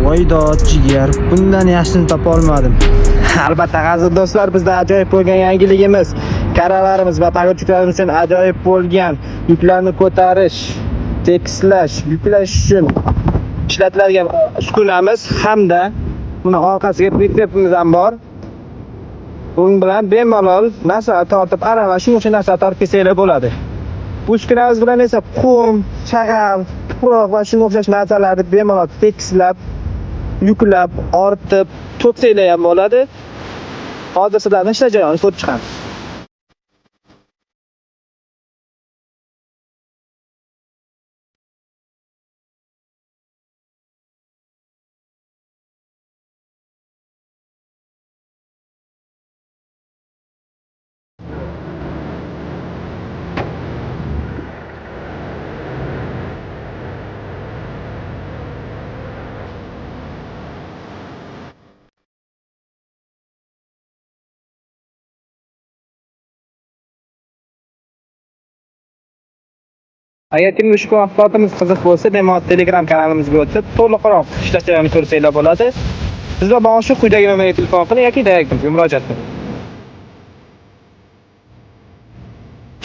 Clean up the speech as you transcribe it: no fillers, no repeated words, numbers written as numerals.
Voydod jigar, bundan yaxshisini topa olmadim. Albatta aziz do'stlar, bizda ajoyib bo'lgan yangiligimiz karalarimiz va pagochuklarimiz uchun ajoyib bo'lgan yuklarni ko'tarish, tekislash, yuklash uchun ishlatiladigan uskunamiz hamda buni orqasiga pritsepimiz ham bor. Bunun bilan bemalol narsa tortib, arava shunga o'xshagan narsa tortib kelsanglar bo'ladi. Bu uskunamiz bilan esa qum, shag'al, tuproq va shunga o'xshash narsalarni bemalol tekislab, yuklab, ortib, to'ksanglar ham bo'ladi. Hozir sizlarni ishlash jarayonini ko'rib chiqamiz. Agar kimga ushbu mahsulotimiz qiziq bo'lsa, bemalol Telegram kanalimizga o'tib, to'liqroq ishlash jarayonini ko'rsanglar bo'ladi. Bizga mana shu quyidagi nomerga telefon qiling yoki direkt murojaat qiling.